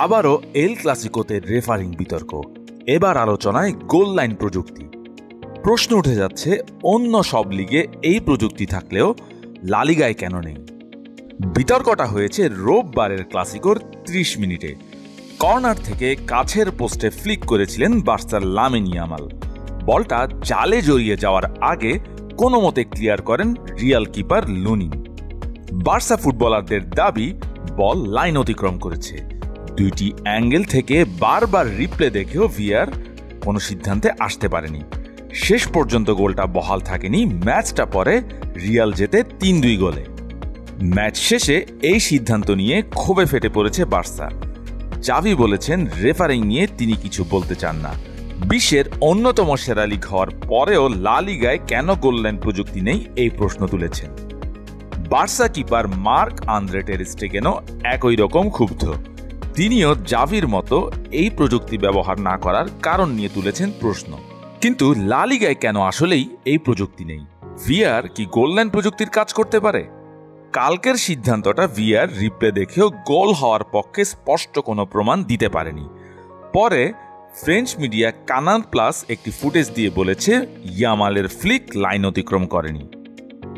আবারও এল ক্লাসিকোতে রেফারিং বিতর্ক, এবার আলোচনায় গোল লাইন প্রযুক্তি। প্রশ্ন উঠে যাচ্ছে, অন্য সব লিগে এই প্রযুক্তি থাকলেও লা লিগায় কেন নেই? বিতর্কটা হয়েছে রোববারের ক্লাসিকোর ৩০ মিনিটে। কর্নার থেকে কাছের পোস্টে ফ্লিক করেছিলেন বার্সার লামিন ইয়ামাল। বলটা জালে জড়িয়ে যাওয়ার আগে কোনো মতে ক্লিয়ার করেন রিয়াল কিপার লুনি। বার্সা ফুটবলারদের দাবি বল লাইন অতিক্রম করেছে। দুইটি অ্যাঙ্গেল থেকে বারবার রিপ্লে দেখেও ভিআর কোনো সিদ্ধান্তে আসতে পারেনি। শেষ পর্যন্ত গোলটা বহাল থাকেনি। ম্যাচটা পরে রিয়াল জেতে ৩-২ গোলে। ম্যাচ শেষে এই সিদ্ধান্ত নিয়ে ক্ষোভে ফেটে পড়েছে বার্সা। জাভি বলেছেন রেফারিং নিয়ে তিনি কিছু বলতে চান না। বিশ্বের অন্যতম সেরা লিগ হওয়ার পরেও লা লিগায় কেন গোল লাইন প্রযুক্তি নেই, এই প্রশ্ন তুলেছেন। বার্সা কিপার মার্ক আন্দ্রে টের স্টেগেনও একই রকম ক্ষুব্ধ। তিনিও জাভির মতো এই প্রযুক্তি ব্যবহার না করার কারণ নিয়ে তুলেছেন প্রশ্ন। কিন্তু লা লিগায় কেন আসলেই এই প্রযুক্তি নেই? ভিআর কি গোল লাইন প্রযুক্তির কাজ করতে পারে? কালকের সিদ্ধান্তটা ভিআর রিপ্লে দেখেও গোল হওয়ার পক্ষে স্পষ্ট কোনো প্রমাণ দিতে পারেনি। পরে ফ্রেঞ্চ মিডিয়া কানাল প্লাস একটি ফুটেজ দিয়ে বলেছে ইয়ামালের ফ্লিক লাইন অতিক্রম করেনি।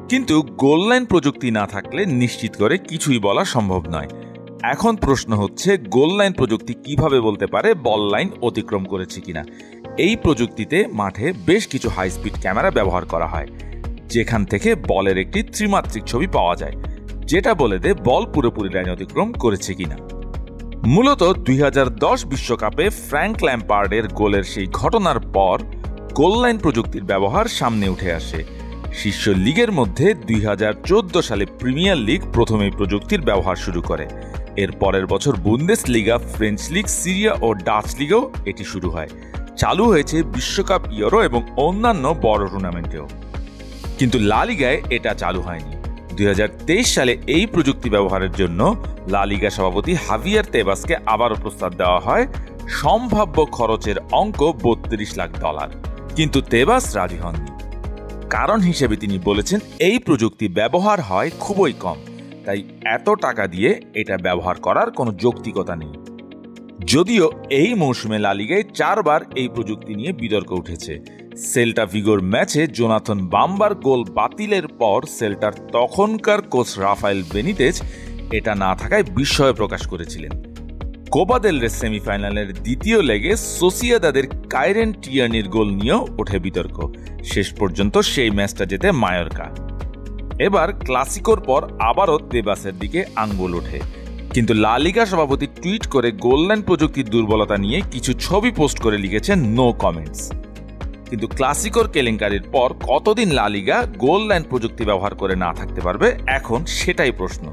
কিন্তু গোল লাইন প্রযুক্তি না থাকলে নিশ্চিত করে কিছুই বলা সম্ভব নয়। এখন প্রশ্ন হচ্ছে, গোল লাইন প্রযুক্তি কিভাবে বলতে পারে বল লাইন অতিক্রম করেছে কিনা? এই প্রযুক্তিতে মাঠে বেশ কিছু হাই স্পিড ক্যামেরা ব্যবহার করা হয়, যেখান থেকে বলের একটি ত্রিমাত্রিক ছবি পাওয়া যায়, যেটা বলে দেয় বল পুরোপুরি লাইন অতিক্রম করেছে কিনা। মূলত ২০১০ বিশ্বকাপে ফ্র্যাঙ্ক ল্যাম্পার্ডের গোলের সেই ঘটনার পর গোল লাইন প্রযুক্তির ব্যবহার সামনে উঠে আসে। শীর্ষ লিগের মধ্যে ২০১৪ সালে প্রিমিয়ার লিগ প্রথমে প্রযুক্তির ব্যবহার শুরু করে। এর পরের বছর বুন্দেসলিগা, ফ্রেঞ্চ লিগ, সিরিয়া ও ডাচ লিগেও এটি শুরু হয়। চালু হয়েছে বিশ্বকাপ, ইউরো এবং অন্যান্য বড় টুর্নামেন্টেও। কিন্তু লা লিগায় এটা চালু হয়নি। ২০২৩ সালে এই প্রযুক্তি ব্যবহারের জন্য লা লিগা সভাপতি হাভিয়ার তেবাসকে আবারও প্রস্তাব দেওয়া হয়। সম্ভাব্য খরচের অঙ্ক $৩২ লাখ। কিন্তু তেবাস রাজি হননি। কারণ হিসেবে তিনি বলেছেন এই প্রযুক্তি ব্যবহার হয় খুবই কম, তাই এত টাকা দিয়ে এটা ব্যবহার করার কোনো যৌক্তিকতা নেই। যদিও এই মৌসুমে লা লিগায় ৪ বার এই প্রযুক্তি নিয়ে বিতর্ক উঠেছে। সেল্টা ভিগোর ম্যাচে জোনাথন বাম্বার গোল বাতিলের পর সেল্টার তখনকার কোচ রাফায়েল বেনিতেজ এটা না থাকায় বিস্ময় প্রকাশ করেছিলেন। কোপা দেল রে সেমিফাইনালের দ্বিতীয় লেগে সোসিয়েদাদের কাইরেন টিয়ার্নির গোল নিয়েও ওঠে বিতর্ক। শেষ পর্যন্ত সেই ম্যাচটা জেতে মায়োরকা। এবার ক্লাসিকোর পর আবারও তেবাসের দিকে আঙ্গুল ওঠে। কিন্তু লা লিগা সভাপতি টুইট করে গোল লাইন প্রযুক্তির দুর্বলতা নিয়ে কিছু ছবি পোস্ট করে লিখেছেন নো কমেন্টস। কিন্তু ক্লাসিকোর কেলেঙ্কারির পর কতদিন লা লিগা গোল লাইন প্রযুক্তি ব্যবহার করে না থাকতে পারবে, এখন সেটাই প্রশ্ন।